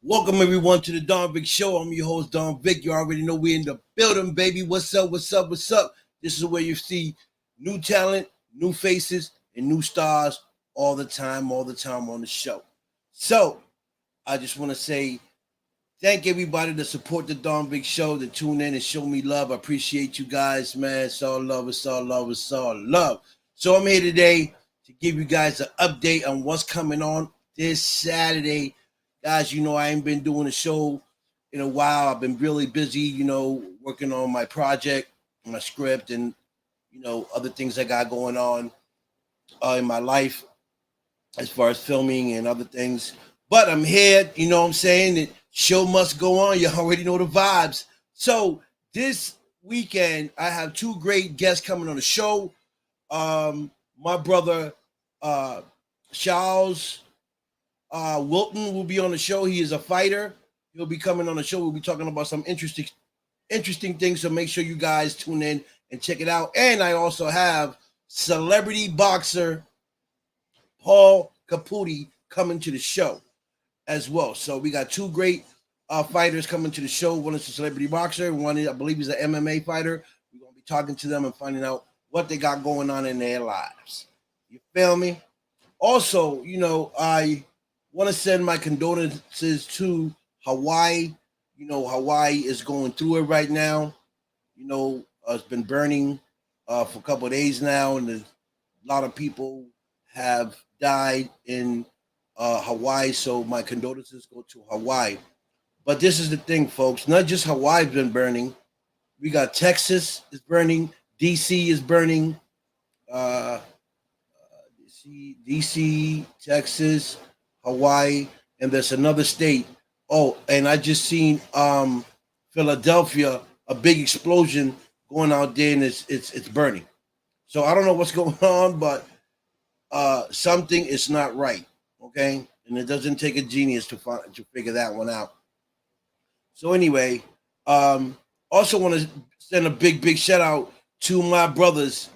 Welcome everyone to the Don Vic Show. I'm your host Don Vic. You already know we're in the building, baby. What's up? What's up? What's up? This is where you see new talent, new faces, and new stars all the time on the show. So I just want to say thank everybody to support the Don Vic Show, to tune in and show me love. I appreciate you guys, man. It's all love. It's all love. It's all love. So I'm here today to give you guys an update on what's coming on this Saturday. Guys, you know I ain't been doing a show in a while. I've been really busy, working on my project, my script, and other things I got going on in my life as far as filming and other things. But I'm here, you know what I'm saying? The show must go on. You already know the vibes. So this weekend, I have two great guests coming on the show. My brother Charles Wilton will be on the show. He is a fighter. He'll be coming on the show. We'll be talking about some interesting things. So make sure you guys tune in and check it out. And I also have celebrity boxer Paul Caputi coming to the show as well. So we got two great fighters coming to the show. One is a celebrity boxer. One, I believe, is an MMA fighter. We're going to be talking to them and finding out what they got going on in their lives. You feel me? Also, I want to send my condolences to Hawaii. Hawaii is going through it right now. It's been burning for a couple of days now, and a lot of people have died in Hawaii. So my condolences go to Hawaii. But this is the thing, folks. Not just Hawaii's been burning. We got Texas is burning. DC is burning. Uh, DC, Texas, Hawaii, and there's another state. Oh, and I just seen Philadelphia, a big explosion going out there, and it's burning. So I don't know what's going on, but something is not right. Okay, and it doesn't take a genius to figure that one out. So anyway, um, also want to send a big shout out to my brothers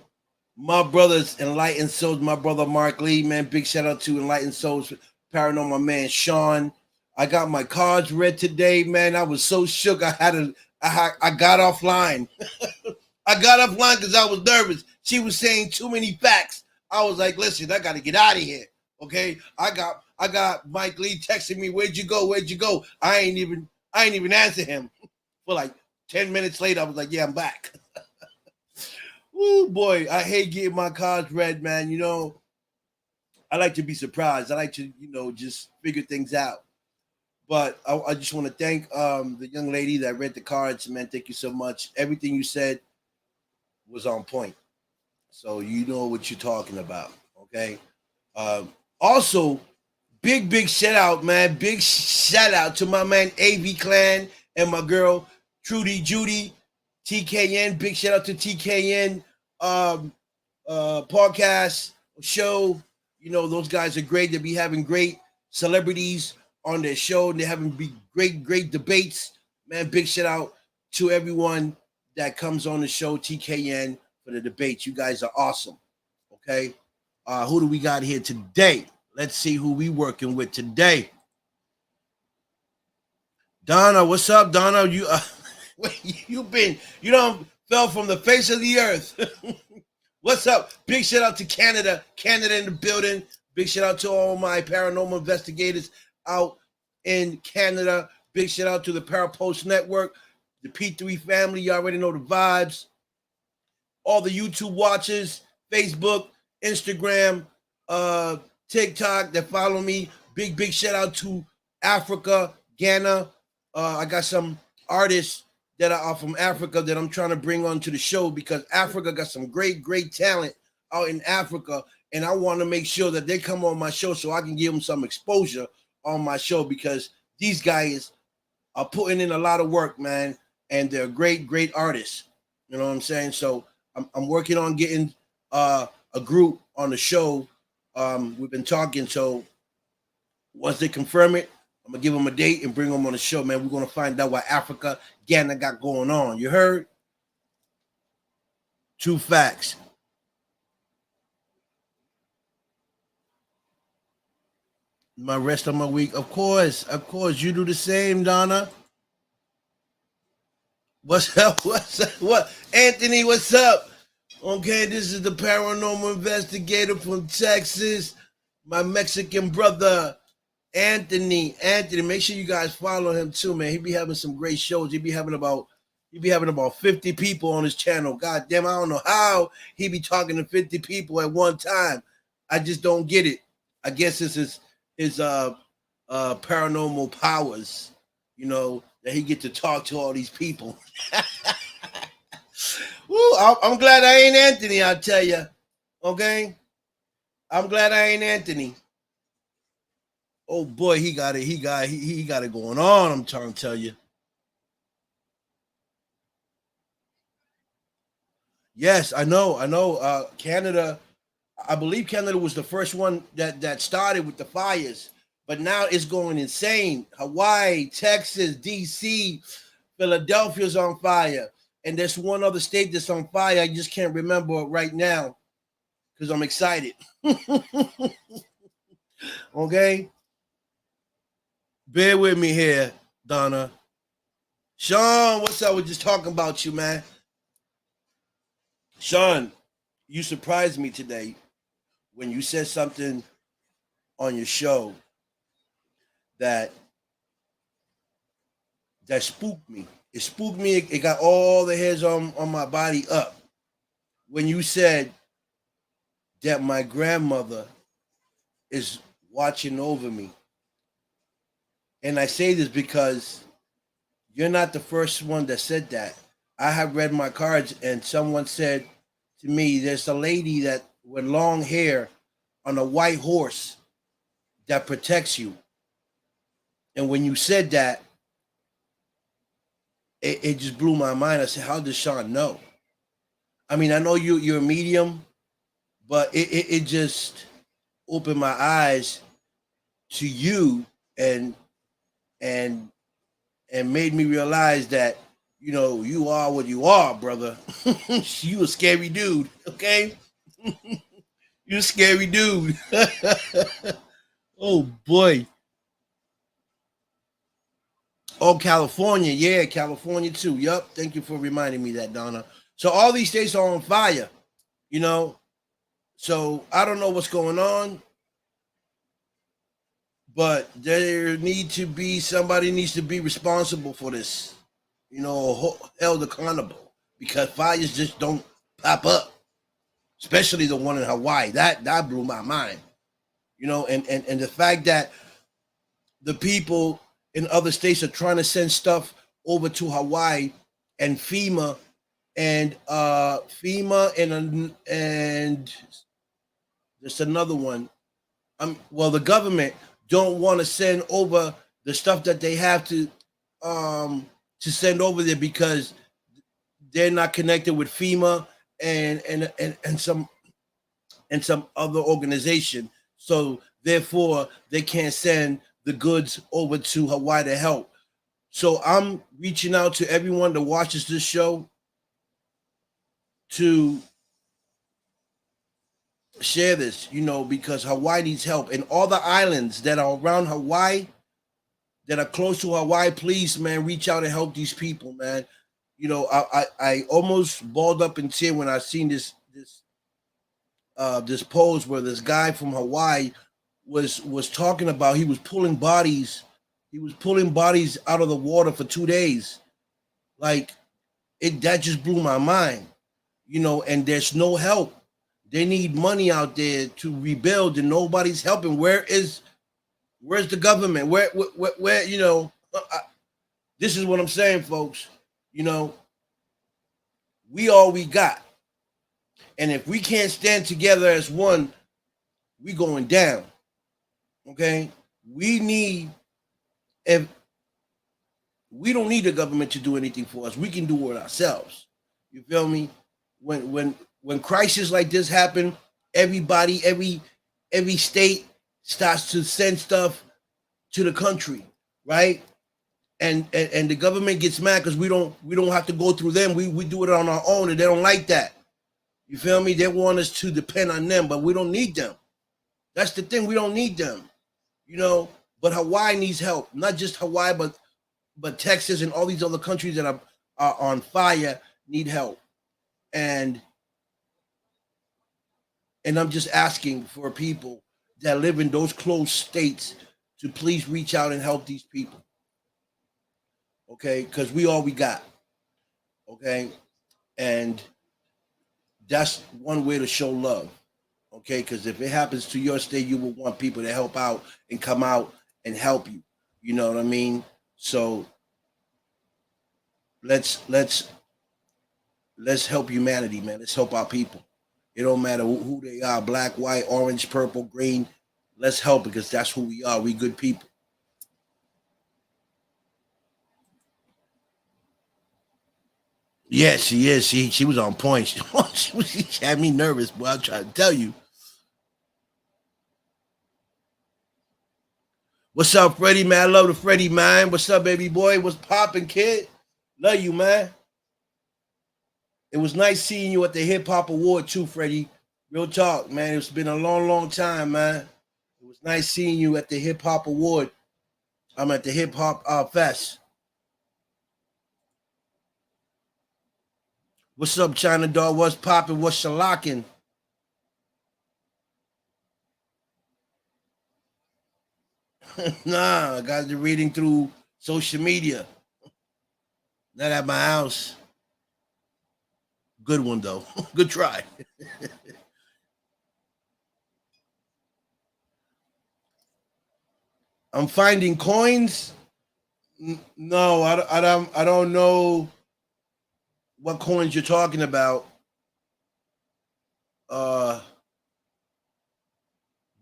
Enlightened Souls, my brother Mark Lee, man. Big shout out to Enlightened Souls, Paranormal Man Sean. I got my cards read today, man. I was so shook. I got offline. I got offline because I was nervous. She was saying too many facts. I was like, listen, I got to get out of here. Okay, I got Mike Lee texting me, "Where'd you go? Where'd you go?" I ain't even answer him for like 10 minutes later. I was like, "Yeah, I'm back." Oh boy, I hate getting my cards read, man. I like to be surprised. I like to, just figure things out. But I just want to thank the young lady that read the cards, man. Thank you so much. Everything you said was on point. So you know what you're talking about. Okay. Also, big shout out, man. Big shout out to my man AV Clan and my girl Trudy Judy, TKN. Big shout out to TKN um, podcast show. Those guys are great. They'll be having great celebrities on their show, and they're having great debates. Man, big shout out to everyone that comes on the show, TKN, for the debates. You guys are awesome. Okay. Who do we got here today? Let's see who we working with today. Donna, what's up, Donna? You don't fell from the face of the earth. What's up? Big shout out to Canada in the building. Big shout out to all my paranormal investigators out in Canada. Big shout out to the Parapost Network, the P3 family. You already know the vibes. All the YouTube watchers, Facebook, Instagram, uh, TikTok that follow me. Big shout out to Africa, Ghana. I got some artists that are from Africa that I'm trying to bring onto the show because Africa got some great talent out in Africa, and I want to make sure that they come on my show so I can give them some exposure on my show because these guys are putting in a lot of work, man, and they're great artists. You know what I'm saying? So I'm working on getting a group on the show. We've been talking, so once they confirm it, I'm gonna give them a date and bring them on the show, man. We're gonna find out what Africa, Ghana got going on. You heard? True facts. My rest of my week. Of course. You do the same, Donna. What's up? What's up? What? Anthony, what's up? Okay, this is the paranormal investigator from Texas. My Mexican brother, Anthony. Anthony, make sure you guys follow him too, man. He be having some great shows. He be having about 50 people on his channel. God damn, I don't know how he be talking to 50 people at one time. I just don't get it. I guess it's his paranormal powers, that he get to talk to all these people. Woo, I'm glad I ain't Anthony, I'll tell you. Okay? I'm glad I ain't Anthony. Oh boy, he got it going on, I'm trying to tell you. Yes, I know. Canada, I believe Canada was the first one that started with the fires, but now it's going insane. Hawaii, Texas, DC, Philadelphia's on fire. And there's one other state that's on fire. I just can't remember it right now because I'm excited. Okay? Bear with me here, Donna. Sean, what's up? We're just talking about you, man. Sean, you surprised me today when you said something on your show that spooked me. It spooked me. It got all the hairs on my body up when you said that my grandmother is watching over me. And I say this because you're not the first one that said that. I have read my cards and someone said to me, there's a lady that with long hair on a white horse that protects you. And when you said that, it just blew my mind. I said, how does Sean know? I mean, I know you're a medium, but it just opened my eyes to you and made me realize that, you are what you are, brother. You a scary dude, okay? You a scary dude. Oh, boy. Oh, California. Yeah, California, too. Yup. Thank you for reminding me that, Donna. So all these states are on fire, So I don't know what's going on, but somebody needs to be responsible for this, held accountable, because fires just don't pop up, especially the one in Hawaii. That blew my mind, and the fact that the people in other states are trying to send stuff over to Hawaii, and FEMA and there's another one. The government don't want to send over the stuff that they have to send over there because they're not connected with FEMA and some other organization. So therefore, they can't send the goods over to Hawaii to help. So I'm reaching out to everyone that watches this show to share this, because Hawaii needs help. And all the islands that are around Hawaii, that are close to Hawaii, please, man, reach out and help these people, man. I almost balled up in tears when I seen this post where this guy from Hawaii was talking about he was pulling bodies out of the water for 2 days. Like that just blew my mind, and there's no help. They need money out there to rebuild and nobody's helping. Where's the government? Where this is what I'm saying, folks. We all we got. And if we can't stand together as one, we going down. Okay? We don't need the government to do anything for us. We can do it ourselves. You feel me? When crises like this happen, everybody, every state starts to send stuff to the country, right? And the government gets mad because we don't have to go through them. We do it on our own, and they don't like that. You feel me? They want us to depend on them, but we don't need them. That's the thing. We don't need them. you know. But Hawaii needs help. Not just Hawaii, but Texas and all these other countries that are on fire need help. And I'm just asking for people that live in those closed states to please reach out and help these people. Okay, because we all we got. Okay, and that's one way to show love. Okay, because if it happens to your state, you will want people to help out and come out and help you. You know what I mean? So let's let's let's help humanity, man. Let's help our people. It don't matter who they are, black, white, orange, purple, green. Let's help because that's who we are. We good people. Yes, she is. She was on point. She had me nervous, but I'm trying to tell you. What's up, Freddie, man? I love the Freddie, man. What's up, baby boy? What's popping, kid? Love you, man. It was nice seeing you at the Hip Hop Award too, Freddie. Real talk, man. It's been a long, long time, man. It was nice seeing you at the Hip Hop Award. I'm at the Hip Hop Fest. What's up, China Dog? What's popping? What's shellacking? Nah, I got the reading through social media. Not at my house. Good one though. Good try. I'm finding coins. No, I don't know what coins you're talking about. Uh,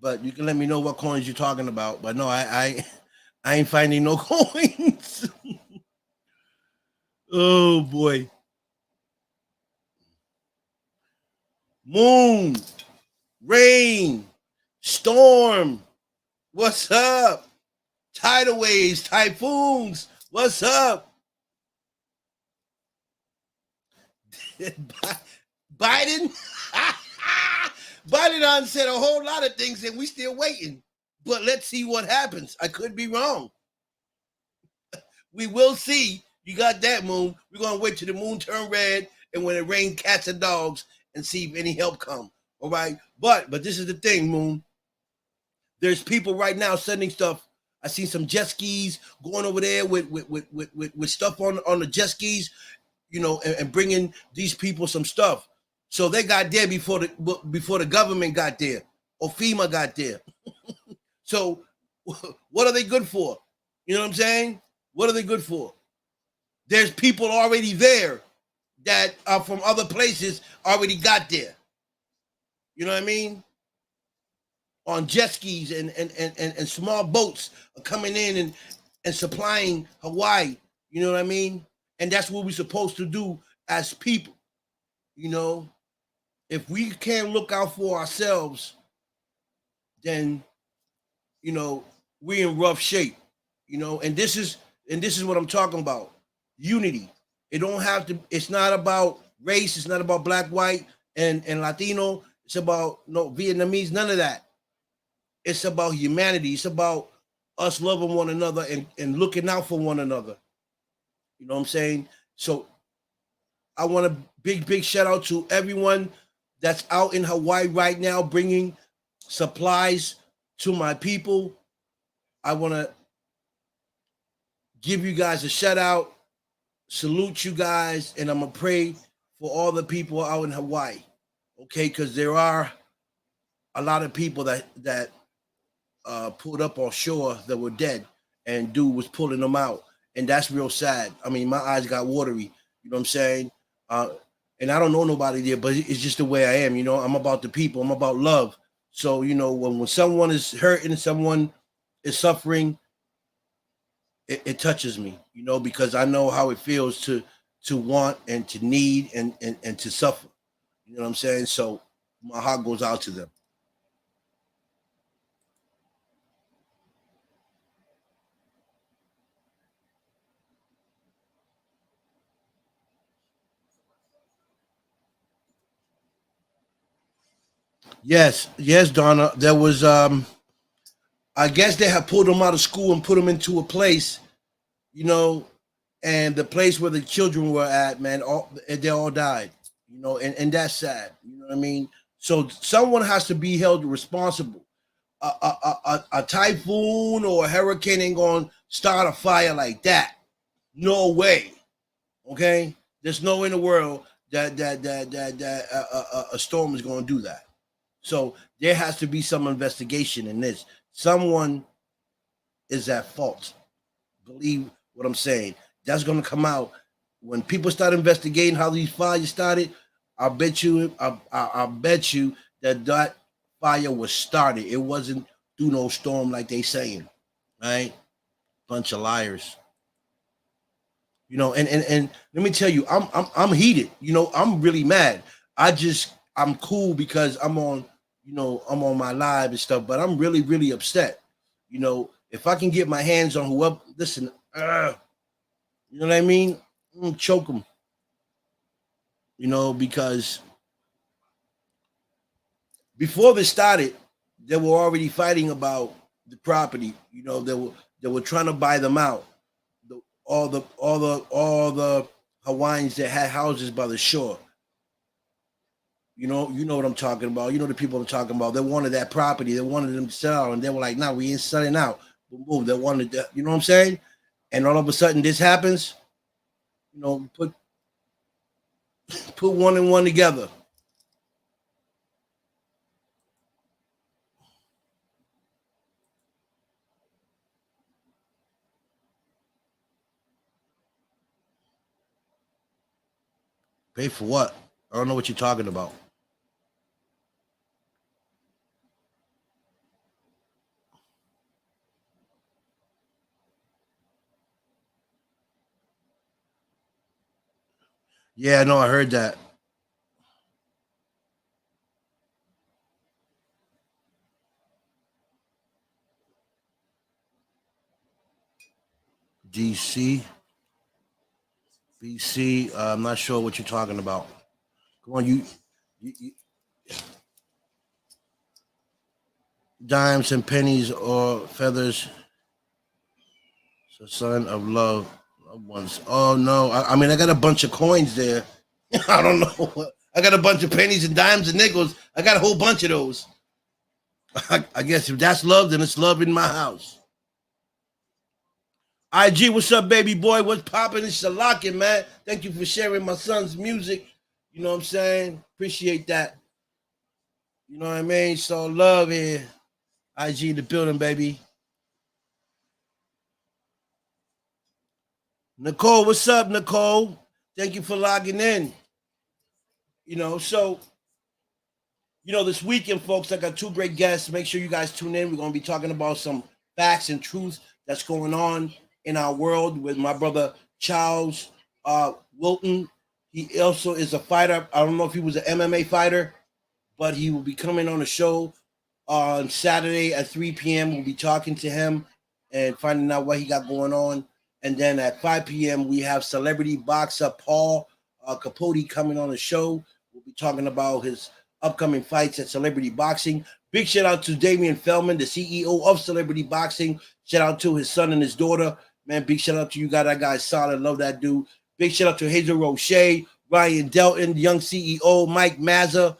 but you can let me know what coins you're talking about. But no, I ain't finding no coins. Oh boy. Moon, rain, storm. What's up? Tidal waves, typhoons. What's up? Biden? Biden done said a whole lot of things and we still waiting. But let's see what happens. I could be wrong. We will see. You got that, Moon. We're gonna wait till the moon turn red and when it rain cats and dogs and see if any help come. All right. But this is the thing, Moon. There's people right now sending stuff. I seen some jet skis going over there with stuff on the jet skis, you know, and bringing these people some stuff. So they got there before the government got there or FEMA got there. So what are they good for? You know what I'm saying? What are they good for? There's people already there that are from other places already got there. You know what I mean? On jet skis and small boats are coming in and supplying Hawaii. You know what I mean? And that's what we're supposed to do as people. You know, if we can't look out for ourselves, then you know we're in rough shape. You know, and this is what I'm talking about. Unity. It don't have to. It's not about race. It's not about black, white, and Latino. It's about no Vietnamese. None of that. It's about humanity. It's about us loving one another and looking out for one another. You know what I'm saying? So I want a big shout out to everyone that's out in Hawaii right now bringing supplies to my people. I want to give you guys a shout out, salute you guys, and I'm gonna pray for all the people out in Hawaii. Okay, because there are a lot of people that pulled up on shore that were dead, and dude was pulling them out, and that's real sad. I mean, my eyes got watery. You know what I'm saying? Uh, and I don't know nobody there, but it's just the way I am. You know, I'm about the people. I'm about love. So you know, when someone is hurting, someone is suffering, it touches me. You know, because I know how it feels to want and to need and to suffer. You know what I'm saying? So my heart goes out to them. Yes, yes, Donna. There was. I guess they have pulled them out of school and put them into a place, you know, and the place where the children were at, man, they all died, you know, and that's sad. You know what I mean? So someone has to be held responsible. A typhoon or a hurricane ain't gonna start a fire like that. No way. Okay, there's no in the world that a storm is gonna do that. So there has to be some investigation in this. Someone is at fault. Believe what I'm saying. That's gonna come out when people start investigating how these fires started. I bet you that fire was started. It wasn't through no storm like they saying, right? Bunch of liars. You know, and let me tell you, I'm heated. You know, I'm really mad. I'm cool because I'm on my live and stuff, but I'm really, really upset. You know, if I can get my hands on whoever, listen, you know what I mean? Choke them. You know, because before this started, they were already fighting about the property. You know, they were trying to buy them out. All the Hawaiians that had houses by the shore. You know what I'm talking about. You know the people I'm talking about. They wanted that property. They wanted them to sell, and they were like, "No, we ain't selling out." Boom, boom. They wanted that. You know what I'm saying? And all of a sudden, this happens. You know, put one and one together. Pay for what? I don't know what you're talking about. Yeah, no, I heard that. DC, BC. I'm not sure what you're talking about. Come on, you dimes and pennies or feathers. The son of love, loved ones. Oh no, I mean I got a bunch of coins there. I don't know. I got a bunch of pennies and dimes and nickels. I got a whole bunch of those. I guess if that's love, then it's love in my house. IG, what's up, baby boy? What's popping? It's Shalakin, man. Thank you for sharing my son's music. You know what I'm saying? Appreciate that. You know what I mean? So love here. IG in the building, baby. Nicole, what's up, Nicole? Thank you for logging in. You know, so this weekend, folks, I got two great guests. Make sure you guys tune in. We're going to be talking about some facts and truth that's going on in our world with my brother Charles Wilton. He also is a fighter. I don't know if he was an MMA fighter, but he will be coming on the show on Saturday at 3 p.m. We'll be talking to him and finding out what he got going on. And then at 5 p.m., we have celebrity boxer Paul Capote coming on the show. We'll be talking about his upcoming fights at Celebrity Boxing. Big shout out to Damian Feldman, the CEO of Celebrity Boxing. Shout out to his son and his daughter. Man, big shout out to you guys. That guy's solid. Love that dude. Big shout out to Hazel Roche, Ryan Delton, the young CEO, Mike Mazza,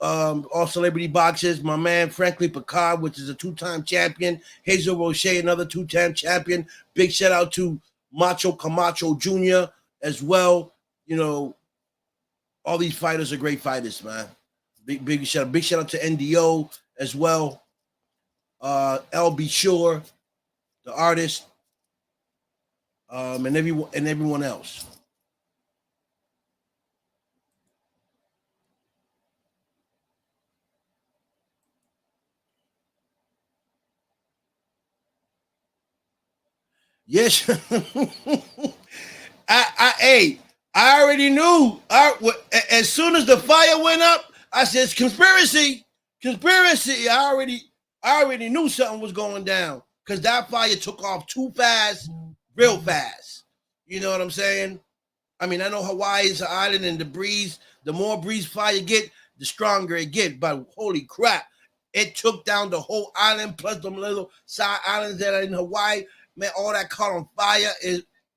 all celebrity boxers. My man, Franklin Picard, which is a two-time champion. Hazel Roche, another two-time champion. Big shout out to Macho Camacho Jr. as well. You know, all these fighters are great fighters, man. Big shout out to NDO as well. LB Shore, the artist, and everyone else. Yes. I already knew. As soon as the fire went up, I said, "It's conspiracy, conspiracy." I already knew something was going down because that fire took off too fast, real fast. You know what I'm saying? I mean, I know Hawaii is an island, and the more breeze fire get, the stronger it get. But holy crap! It took down the whole island, plus the little side islands that are in Hawaii. Man, all that caught on fire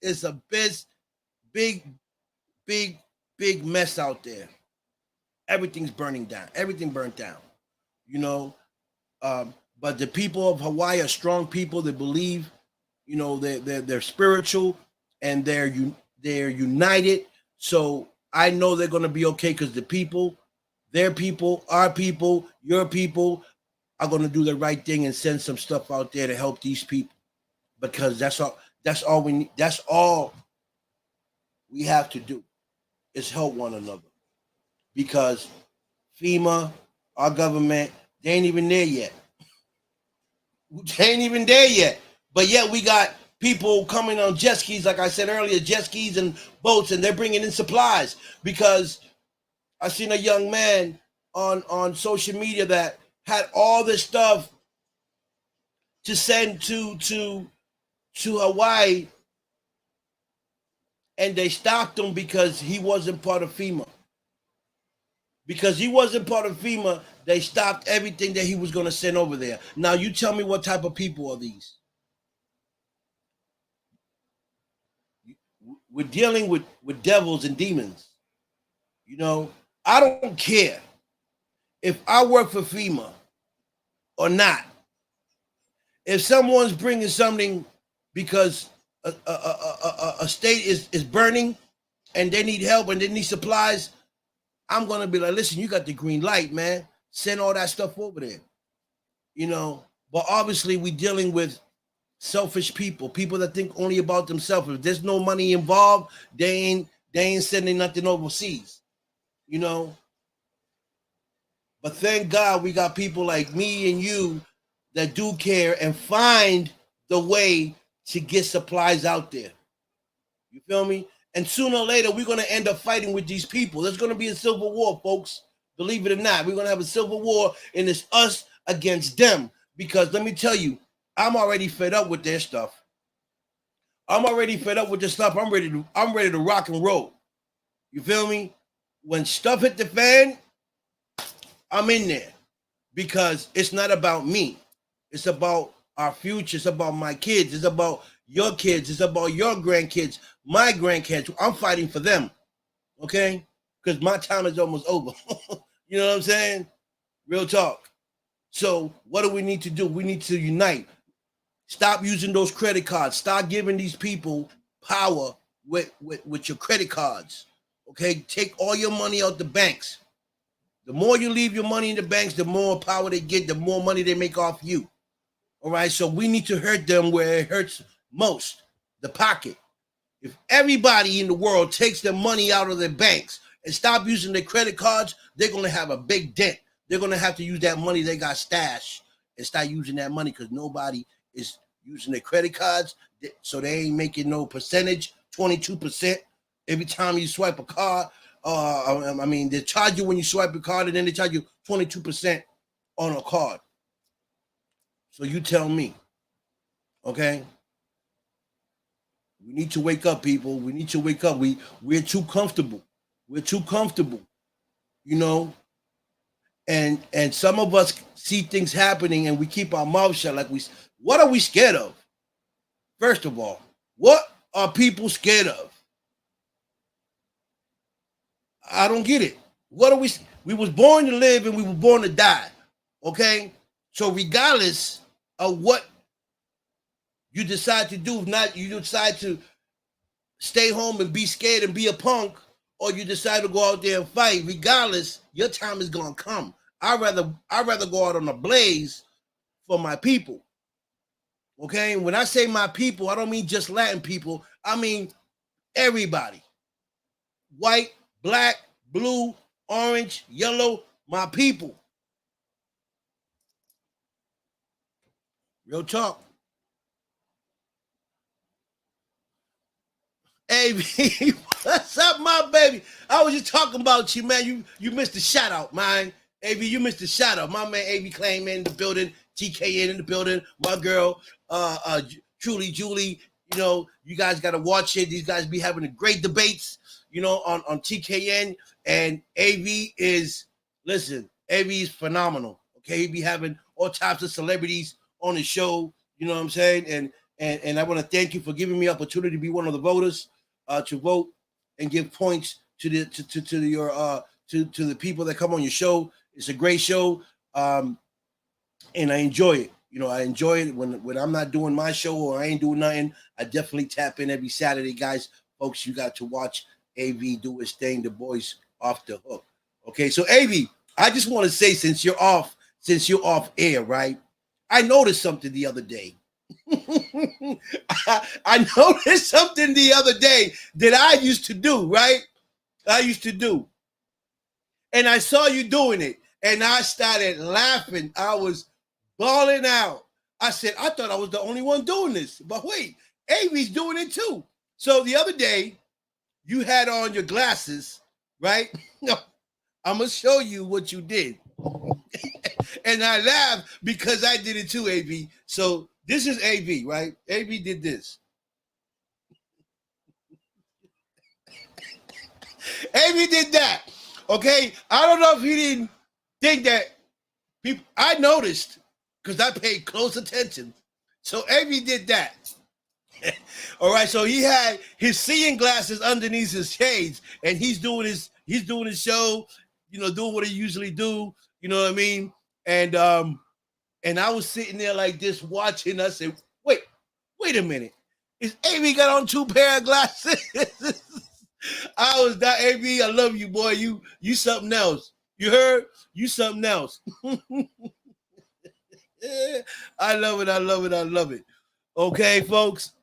is a big, big mess out there. Everything's burning down. Everything burnt down. You know, but the people of Hawaii are strong people. They believe, you know, they're spiritual and they're united. So I know they're gonna be okay because the people, their people, our people, your people are gonna do the right thing and send some stuff out there to help these people. Because that's all we need. That's all we have to do is help one another. Because FEMA, our government, they ain't even there yet. They ain't even there yet. But yet we got people coming on jet skis, like I said earlier, jet skis and boats, and they're bringing in supplies. Because I seen a young man on social media that had all this stuff to send to Hawaii, and they stopped him because he wasn't part of FEMA. Because he wasn't part of FEMA, they stopped everything that he was going to send over there. Now, you tell me what type of people are these? We're dealing with devils and demons. You know, I don't care if I work for FEMA or not. If someone's bringing something because a state is burning and they need help and they need supplies, I'm going to be like, listen, you got the green light, man. Send all that stuff over there. You know, but obviously we're dealing with selfish people that think only about themselves. If there's no money involved, they ain't sending nothing overseas, you know. But thank God we got people like me and you that do care and find the way to get supplies out there. You feel me? And sooner or later, we're going to end up fighting with these people. There's going to be a civil war, folks. Believe it or not, we're going to have a civil war, and it's us against them. Because let me tell you, I'm already fed up with their stuff. I'm already fed up with this stuff. I'm ready to rock and roll. You feel me? When stuff hit the fan, I'm in there. Because it's not about me. It's about our future. It's about my kids. It's about your kids. It's about your grandkids, my grandkids. I'm fighting for them, okay? Because my time is almost over. You know what I'm saying? Real talk. So what do we need to do? We need to unite. Stop using those credit cards. Stop giving these people power with your credit cards, okay? Take all your money out the banks. The more you leave your money in the banks, the more power they get, the more money they make off you. All right, so we need to hurt them where it hurts most, the pocket. If everybody in the world takes their money out of their banks and stop using their credit cards, they're going to have a big dent. They're going to have to use that money they got stashed and start using that money because nobody is using their credit cards, so they ain't making no percentage, 22% every time you swipe a card. I mean, they charge you when you swipe a card, and then they charge you 22% on a card. So you tell me, okay? We need to wake up, people. We need to wake up. We're too comfortable. We're too comfortable, you know? And some of us see things happening and we keep our mouth shut. Like, what are we scared of? First of all, what are people scared of? I don't get it. What are we was born to live and we were born to die, okay? So regardless of what you decide to do, if not you decide to stay home and be scared and be a punk, or you decide to go out there and fight, regardless, your time is gonna come. I'd rather go out on a blaze for my people. Okay? When I say my people, I don't mean just Latin people. I mean everybody. White, black, blue, orange, yellow, my people. Real talk. Hey, what's up, my baby? I was just talking about you, man. You missed the shout out, man. AV, you missed the shout out. My man AV Claim in the building, TKN in the building, my girl, Julie, you know, you guys gotta watch it. These guys be having a great debates, you know, on TKN. And AV is phenomenal. Okay, he be having all types of celebrities on the show. You know what I'm saying? And I want to thank you for giving me opportunity to be one of the voters, to vote and give points to the to your to the people that come on your show. It's a great show, and I enjoy it. You know, I enjoy it when I'm not doing my show or I ain't doing nothing. I definitely tap in every Saturday, guys. Folks, you got to watch AV do his thing. The boys off the hook. Okay, so AV, I just want to say since you're off air, right? I noticed something the other day. I noticed something the other day that I used to do, right? I used to do. And I saw you doing it. And I started laughing. I was bawling out. I said, I thought I was the only one doing this. But wait, Amy's doing it too. So the other day, you had on your glasses, right? I'm going to show you what you did. And I laughed because I did it too, AB. So this is AB, right? AB did this. AB did that. Okay? I don't know if he didn't think that people, I noticed because I paid close attention. So AB did that. All right, so he had his seeing glasses underneath his shades, and he's doing his show, you know, doing what he usually do, you know what I mean? And I was sitting there like this watching us and wait a minute. Is AB got on two pair of glasses? I was that AB, I love you, boy. You something else. You heard? You something else. I love it. I love it. I love it. Okay, folks.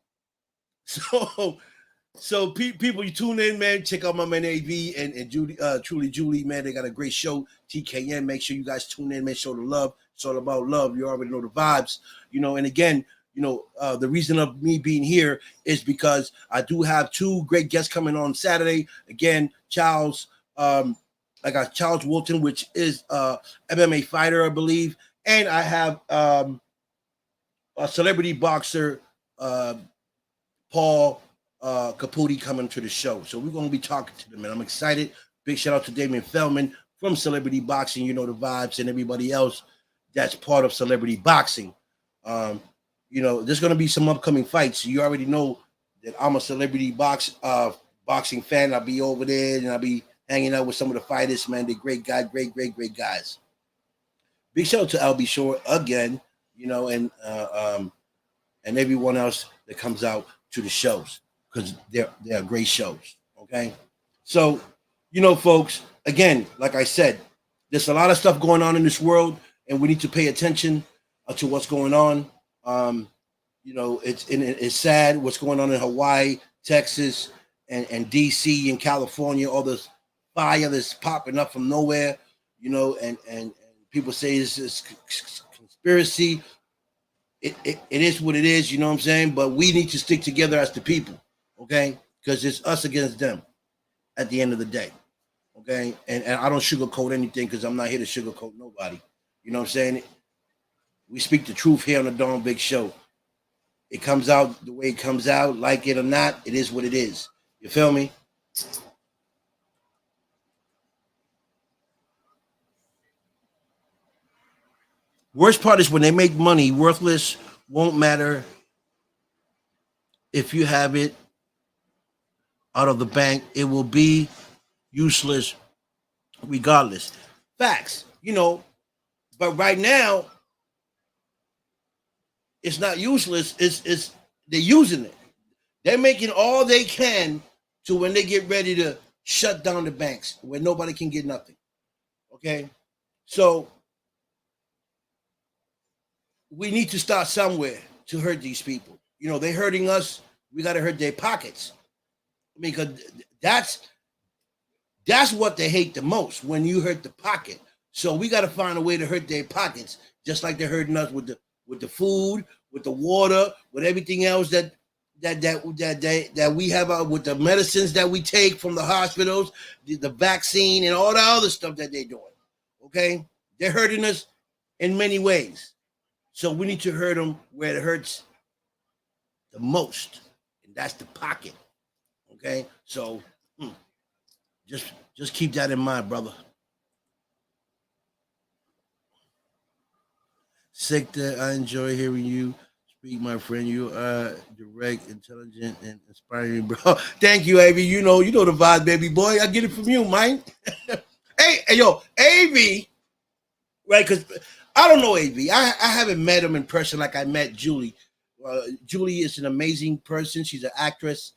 So people, you tune in, man. Check out my man AV and Julie, Truly Julie, man. They got a great show. TKN. Make sure you guys tune in, man. Show the love. It's all about love. You already know the vibes, you know. And again, you know, the reason of me being here is because I do have two great guests coming on Saturday. Again, Charles. I got Charles Walton, which is MMA fighter, I believe, and I have a celebrity boxer, Paul Caputi, coming to the show. So we're going to be talking to them, and I'm excited. Big shout out to Damien Feldman from Celebrity Boxing, you know, the vibes, and everybody else that's part of Celebrity Boxing. You know, there's going to be some upcoming fights. You already know that I'm a Celebrity boxing fan. I'll be over there, and I'll be hanging out with some of the fighters, man. They're great guys, great guys. Big shout out to Albie Shore again, you know, and everyone else that comes out to the shows, because they're great shows. Okay, so you know, folks, again, like I said, there's a lot of stuff going on in this world, and we need to pay attention to what's going on. You know, it's sad what's going on in Hawaii, Texas, and DC and California. All this fire that's popping up from nowhere. You know, and people say it's conspiracy. It is what it is, you know what I'm saying? But we need to stick together as the people, okay? Because it's us against them at the end of the day, okay? And I don't sugarcoat anything because I'm not here to sugarcoat nobody. You know what I'm saying? We speak the truth here on the Dawn Big Show. It comes out the way it comes out, like it or not, it is what it is. You feel me? Worst part is when they make money worthless, won't matter if you have it out of the bank. It will be useless regardless. Facts, you know, but right now it's not useless. It's they're using it. They're making all they can to when they get ready to shut down the banks where nobody can get nothing. Okay, so we need to start somewhere to hurt these people. You know, they're hurting us. We got to hurt their pockets. I mean, because that's what they hate the most, when you hurt the pocket. So we got to find a way to hurt their pockets, just like they're hurting us with the food, with the water, with everything else that we have, with the medicines that we take from the hospitals, the vaccine, and all the other stuff that they're doing. Okay, they're hurting us in many ways. So we need to hurt them where it hurts the most, and that's the pocket. Okay, so just keep that in mind, brother. Sector, I enjoy hearing you speak, my friend. You are direct, intelligent, and inspiring, bro. Thank you, AV. You know the vibe, baby boy. I get it from you, man. Hey, yo, AV, right? Because I don't know AV. I haven't met him in person like I met Julie. Julie is an amazing person. She's an actress.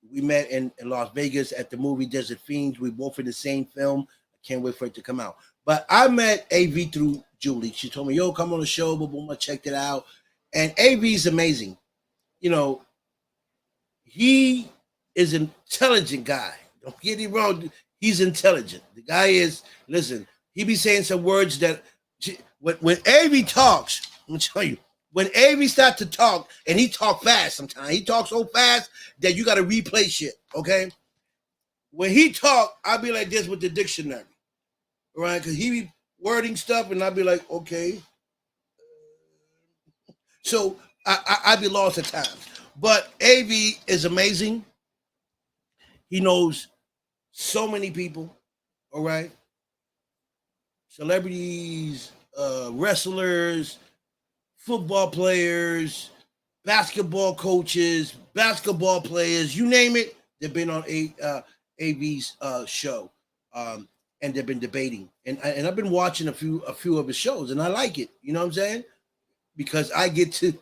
We met in Las Vegas at the movie Desert Fiends. We both in the same film. I can't wait for it to come out. But I met AV through Julie. She told me, "Yo, come on the show." Boom, boom. I checked it out, and AV is amazing. You know, he is an intelligent guy. Don't get me wrong. He's intelligent. The guy is. Listen, he be saying some words that when AV talks, I'm gonna tell you. When AV starts to talk, and he talk fast sometimes, he talks so fast that you got to replay shit, okay? When he talk, I'll be like this with the dictionary, right? Because he be wording stuff, and I'll be like, okay. So I be lost at times. But AV is amazing. He knows so many people, all right? Celebrities, wrestlers, football players, basketball coaches, basketball players, you name it, they've been on AV's show, and they've been debating. And I've been watching a few of his shows, and I like it. You know what I'm saying? Because I get to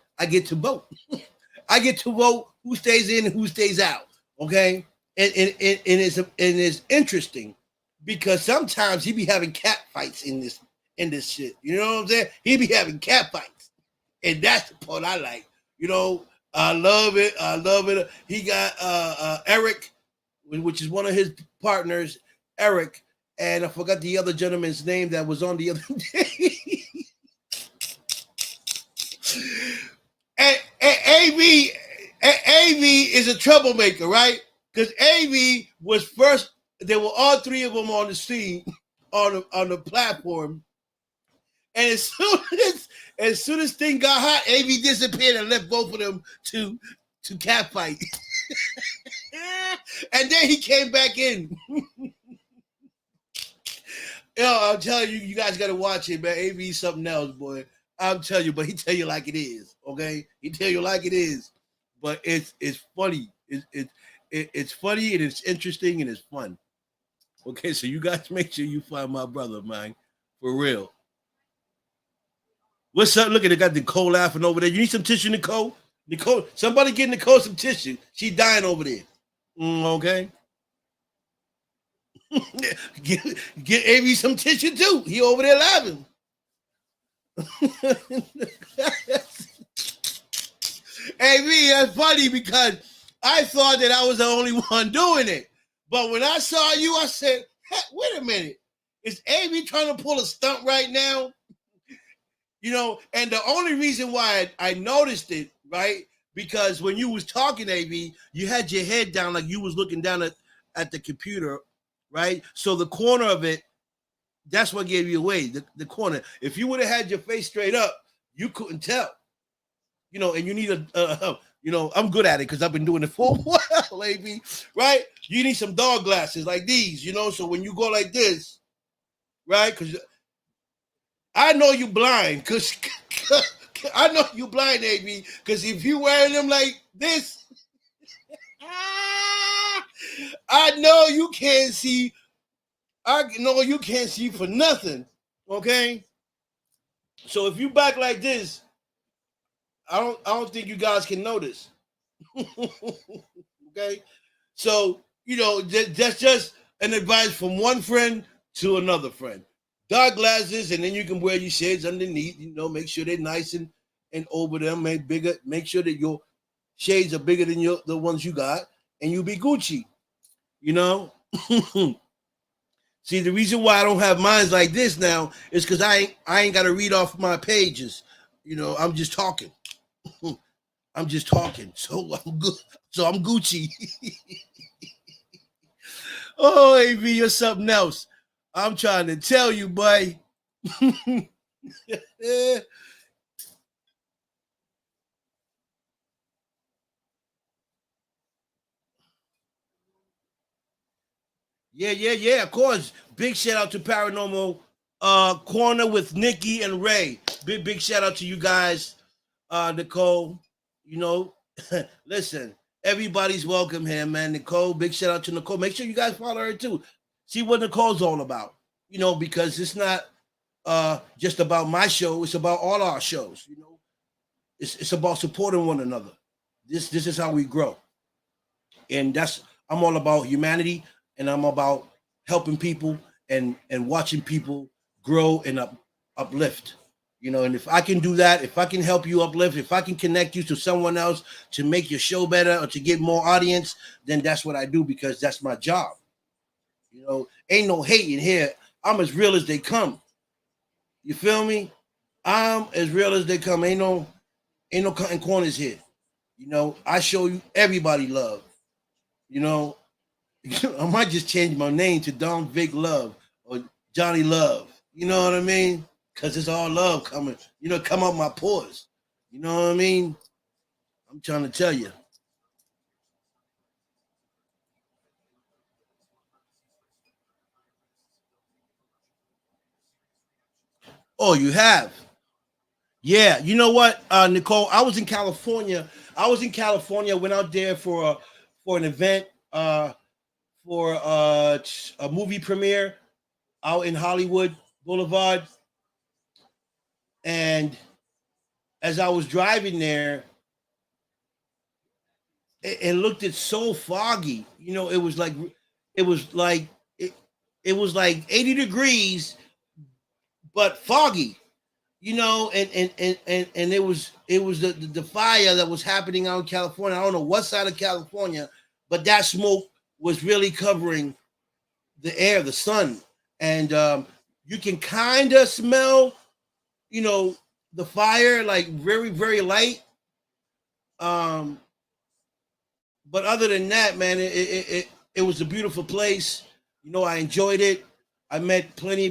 vote. I get to vote who stays in and who stays out. Okay, and it's interesting because sometimes he be having cat fights in this shit. You know what I'm saying? He be having cat fights, and that's the part I like. You know, I love it. I love it. He got Eric, which is one of his partners, Eric, and I forgot the other gentleman's name that was on the other day. and AV is a troublemaker, right? Because AV was first. There were all three of them on the scene on the platform, and as soon as thing got hot, AV disappeared and left both of them to catfight. And then he came back in. Yo, I'm telling you, you guys got to watch it, man. AV is something else, boy. I'm telling you, but he tell you like it is, okay? He tell you like it is, but it's funny. It's funny and it's interesting and it's fun. Okay, so you guys make sure you find my brother, man, for real. What's up? Look at it, got Nicole laughing over there. You need some tissue, Nicole? Nicole, somebody get Nicole some tissue. She dying over there. Okay. get AV some tissue too. He over there laughing. AV, that's funny because I thought that I was the only one doing it. But when I saw you, I said, hey, wait a minute. Is AV trying to pull a stunt right now? You know, and the only reason why I noticed it, right? Because when you was talking, AV, you had your head down like you was looking down at the computer, right? So the corner of it, that's what gave you away, the corner. If you would have had your face straight up, you couldn't tell. You know, and you need you know, I'm good at it because I've been doing it for a while, AV, right? You need some dog glasses like these, you know, so when you go like this, right? Because I know you blind, because I know you blind, AV, because if you wearing them like this, I know you can't see. I know you can't see for nothing. Okay. So if you back like this, I don't think you guys can notice. Okay. So, you know, that's just an advice from one friend to another friend. Dark glasses, and then you can wear your shades underneath, you know, make sure they're nice and over them, make sure that your shades are bigger than the ones you got, and you'll be Gucci, you know. See, the reason why I don't have mines like this now is because I ain't got to read off my pages. You know, I'm just talking. I'm just talking. So I'm good. So I'm Gucci. Oh, AV, you're something else. I'm trying to tell you, boy. Yeah. Of course. Big shout out to Paranormal Corner with Nikki and Ray. big shout out to you guys, Nicole. You know, listen, everybody's welcome here, man. Nicole, big shout out to Nicole. Make sure you guys follow her too. See what Nicole's all about. You know, because it's not just about my show, it's about all our shows, you know. It's about supporting one another. This is how we grow. And that's I'm all about humanity and I'm about helping people and watching people grow and uplift. You know, and if I can do that, if I can help you uplift, if I can connect you to someone else to make your show better or to get more audience, then that's what I do because that's my job. You know, ain't no hating here. I'm as real as they come. You feel me? I'm as real as they come. Ain't no cutting corners here. You know, I show you everybody love. You know, I might just change my name to Don Vic Love or Johnny Love. You know what I mean? Because it's all love coming, you know, come out my pores. You know what I mean? I'm trying to tell you. Oh, you have? Yeah. You know what, Nicole? I was in California. Went out there for an event, for a movie premiere out in Hollywood Boulevard. And as I was driving there, it looked it so foggy. You know, it was like it, it was like 80 degrees, but foggy. You know, and it was the fire that was happening out in California. I don't know what side of California, but that smoke was really covering the air, the sun, and you can kind of smell, you know, the fire like very very light. Um, but other than that, man, it was a beautiful place. You know, I enjoyed it. I met plenty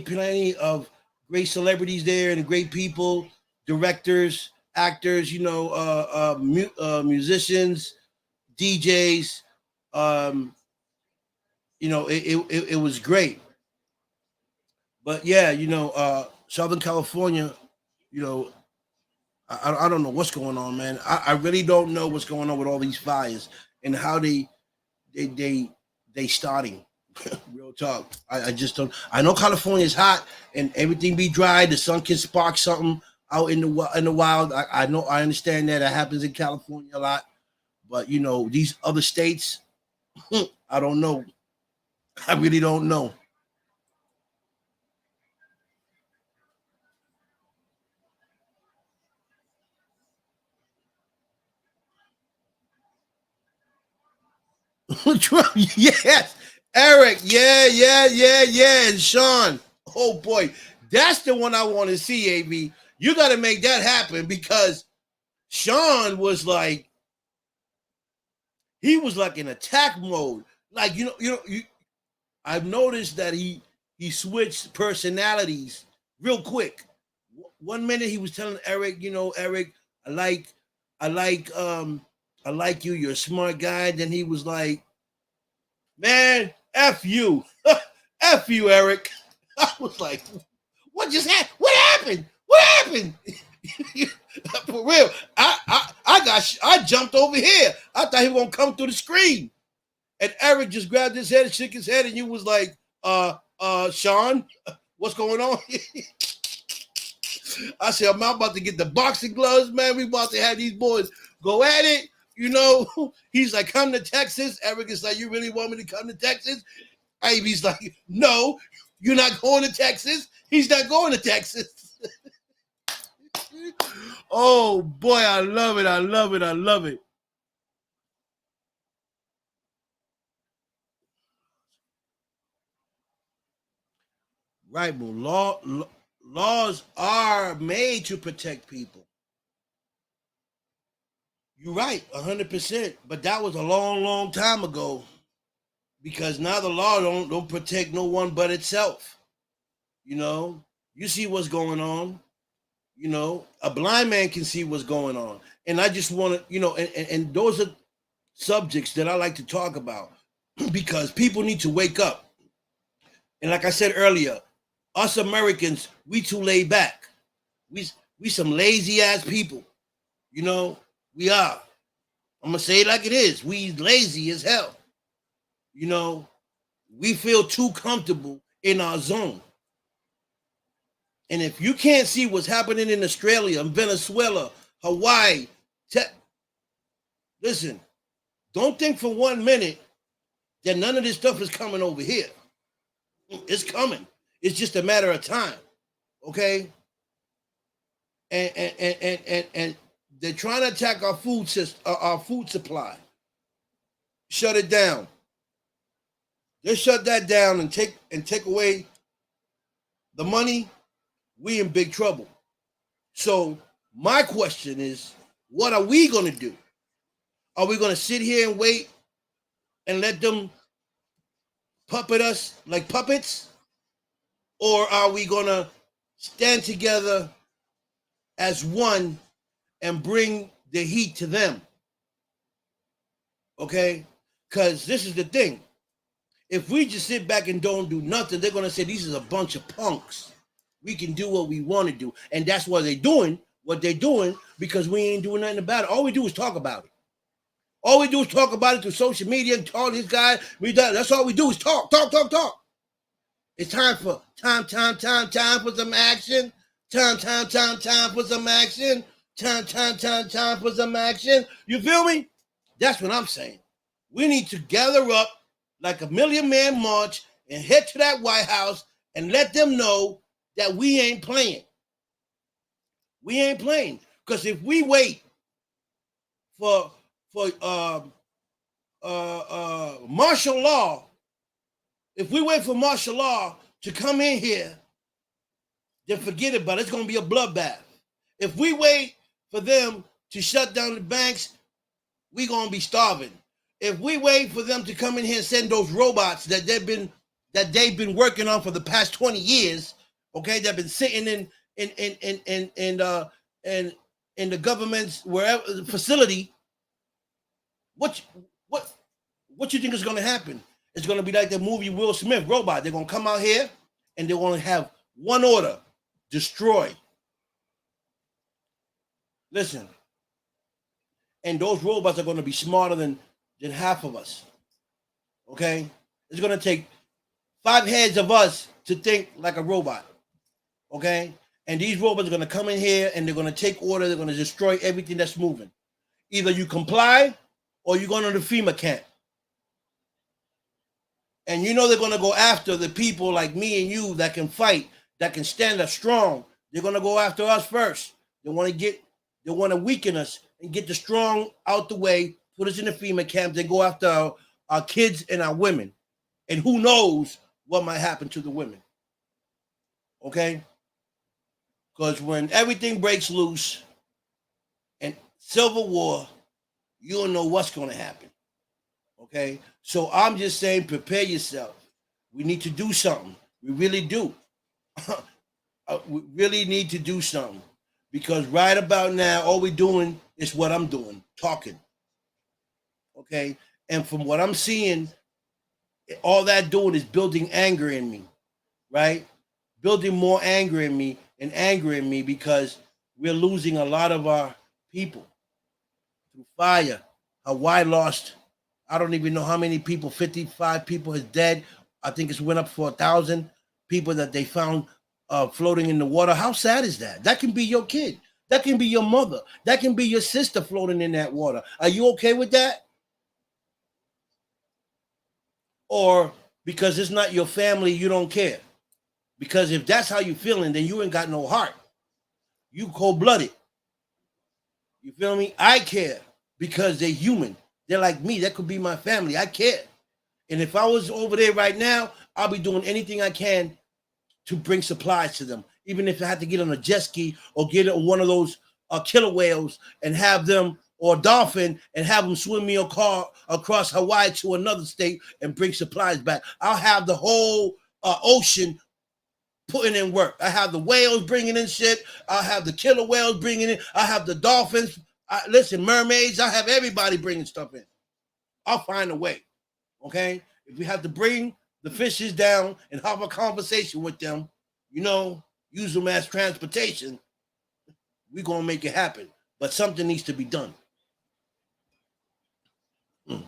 of great celebrities there and great people, directors, actors. You know, musicians, DJs. Um, you know, it was great. But yeah, you know, Southern California. You know, I don't know what's going on, man. I really don't know what's going on with all these fires and how they they they starting. Real talk. I just don't. I know California is hot and everything be dry. The sun can spark something out in the wild. I know. I understand that it happens in California a lot, but you know these other states. I don't know. I really don't know. Yes, Eric. Yeah. And Sean. Oh boy, that's the one I want to see. Ab, you got to make that happen because Sean was like he was like in attack mode. Like I've noticed that he switched personalities real quick. One minute he was telling Eric, you know, Eric, I like, I like, I like you. You're a smart guy. Then he was like, man, f you, f you, Eric. I was like, what just happened? What happened? What happened? For real, I jumped over here. I thought he was gonna come through the screen. And Eric just grabbed his head and shook his head, and you was like, Sean, what's going on? I said, I'm about to get the boxing gloves, man. We about to have these boys go at it. You know, he's like, come to Texas. Eric is like, you really want me to come to Texas? Ivy's like, no, you're not going to Texas. He's not going to Texas. Oh boy, I love it. I love it. I love it. Right, but laws are made to protect people. You're right, 100%. But that was a long time ago because now the law don't protect no one but itself. You know, you see what's going on. You know, a blind man can see what's going on, and I just want to, you know, and those are subjects that I like to talk about because people need to wake up. And like I said earlier, us Americans, we too laid back. We some lazy ass people. You know, we are. I'm gonna say it like it is. We lazy as hell. You know, we feel too comfortable in our zone. And if you can't see what's happening in Australia, Venezuela, Hawaii, listen, don't think for 1 minute that none of this stuff is coming over here. It's coming. It's just a matter of time. Okay? And they're trying to attack our food system, our food supply. Shut it down. They shut that down and take away the money. We in big trouble. So my question is, what are we going to do? Are we going to sit here and wait and let them puppet us like puppets? Or are we going to stand together as one and bring the heat to them? Okay? Because this is the thing. If we just sit back and don't do nothing, they're going to say these is a bunch of punks. We can do what we want to do. And that's what they're doing, because we ain't doing nothing about it. All we do is talk about it. All we do is talk about it through social media and all these guys. That's all we do is talk. It's time for time for some action. Time for some action. Time for some action. You feel me? That's what I'm saying. We need to gather up like a 1,000,000-man march and head to that White House and let them know that we ain't playing. We ain't playing. Because if we wait for martial law, if we wait for martial law to come in here, then forget it, but it's going to be a bloodbath. If we wait for them to shut down the banks, we're going to be starving. If we wait for them to come in here and send those robots that they've been working on for the past 20 years, okay, they've been sitting in the government's wherever facility, what you think is going to happen? It's going to be like the movie Will Smith, Robot. They're going to come out here and they're going to have one order: destroy. Listen, and those robots are going to be smarter than half of us. Okay? It's going to take 5 heads of us to think like a robot. Okay? And these robots are going to come in here and they're going to take order. They're going to destroy everything that's moving. Either you comply or you're going to the FEMA camp. And you know they're going to go after the people like me and you that can fight, that can stand up strong. They're going to go after us first. They want to weaken us and get the strong out the way, put us in the FEMA camps, and go after our kids and our women. And who knows what might happen to the women. Okay? Because when everything breaks loose and civil war, you don't know what's going to happen. Okay? So I'm just saying, prepare yourself. We need to do something. We really do. We really need to do something. Because right about now, all we're doing is what I'm doing, talking. Okay? And from what I'm seeing, all that doing is building anger in me, right? Building more anger in me and angering me because we're losing a lot of our people through fire. Hawaii lost, I don't even know how many people, 55 people is dead. I think it's went up for 1,000 people that they found floating in the water. How sad is that? That can be your kid. That can be your mother. That can be your sister floating in that water. Are you okay with that? Or because it's not your family, you don't care? Because if that's how you're feeling, then you ain't got no heart. You cold-blooded. You feel me? I care because they're human. They're like me. That could be my family. I care. And if I was over there right now, I'll be doing anything I can to bring supplies to them. Even if I had to get on a jet ski or get on one of those killer whales and have them, or a dolphin, and have them swim me a car across Hawaii to another state and bring supplies back. I'll have the whole ocean putting in work. I have the whales bringing in shit. I'll have the killer whales bringing in. I have the dolphins. Mermaids. I have everybody bringing stuff in. I'll find a way. Okay? If we have to bring the fishes down and have a conversation with them, use them as transportation, we're gonna make it happen. But something needs to be done. Mm.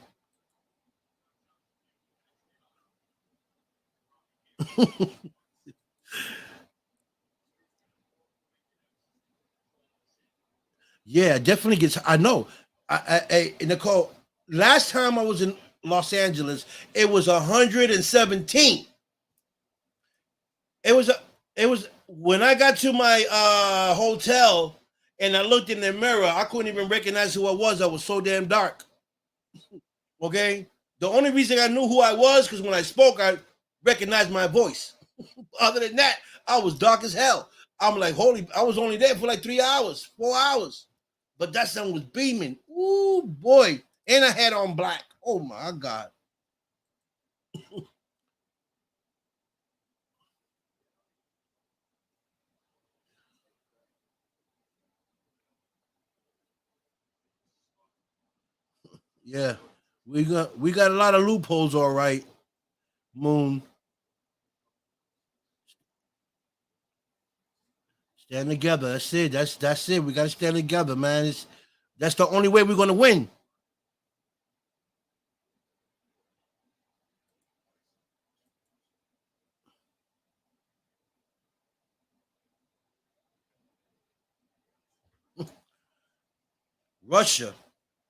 Yeah, definitely gets. I know. Nicole, last time I was in Los Angeles, it was 117. It was a, it was when I got to my hotel and I looked in the mirror, I couldn't even recognize who I was. I was so damn dark. Okay, the only reason I knew who I was because when I spoke, I recognized my voice. Other than that, I was dark as hell. I'm like, holy! I was only there for like 3 hours, 4 hours, but that sun was beaming. Ooh boy! And I had on black. Oh my god! Yeah, we got a lot of loopholes. All right, Moon. Stand together. That's it. That's it. We gotta stand together, man. That's the only way we're gonna win. Russia.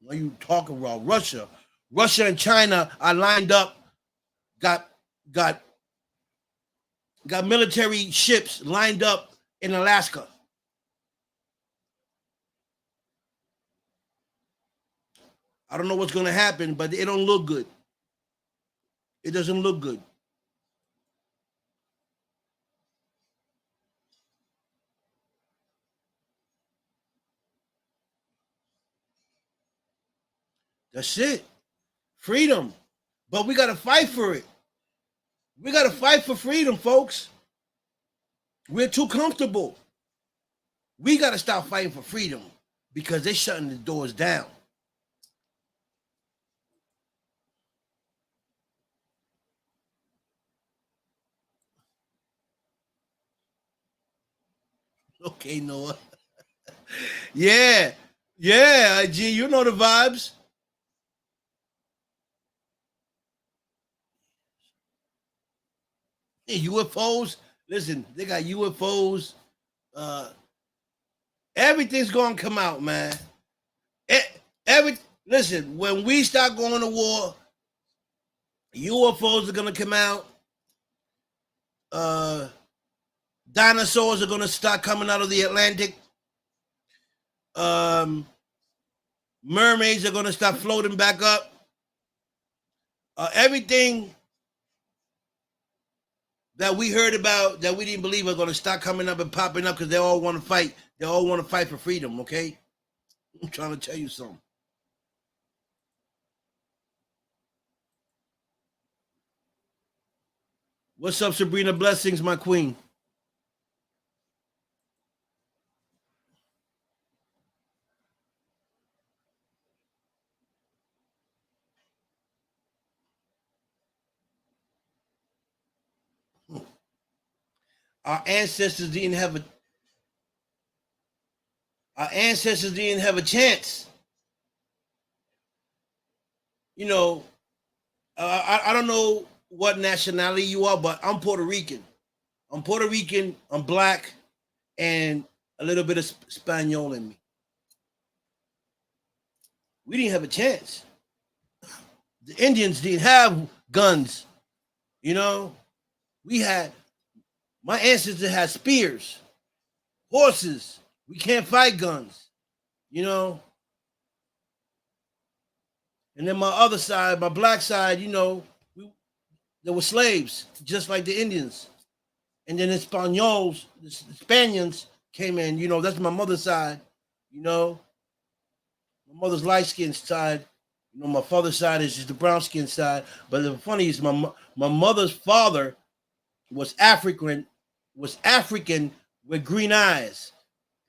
What are you talking about? Russia. Russia and China are lined up. Got got got military ships lined up in Alaska. I don't know what's gonna happen, but it don't look good. It doesn't look good. That's it. Freedom. But we gotta fight for it. We gotta fight for freedom, folks. We're too comfortable. We gotta stop fighting for freedom because they're shutting the doors down. Okay, Noah. Yeah. Yeah, G, you know the vibes. Hey, UFOs. Listen, they got UFOs. Uh, everything's gonna come out, man. E- Every listen, when we start going to war, UFOs are gonna come out. Uh, dinosaurs are gonna start coming out of the Atlantic. Um, mermaids are gonna start floating back up. Everything that we heard about that we didn't believe are gonna start coming up and popping up because they all want to fight. They all want to fight for freedom. Okay, I'm trying to tell you something. What's up, Sabrina? Blessings, my queen. Our ancestors didn't have a our ancestors didn't have a chance. You know, I don't know what nationality you are, but I'm Puerto Rican. I'm Puerto Rican. I'm black, and a little bit of Spaniel in me. We didn't have a chance. The Indians didn't have guns. You know, we had my ancestors had spears, horses. We can't fight guns. You know, and then my other side, my black side, we, there were slaves, just like the Indians. And then the Spaniards came in. That's my mother's side. You know, my mother's light skinned side. My father's side is just the brown skinned side. But the funny is, my mother's father was African, with green eyes.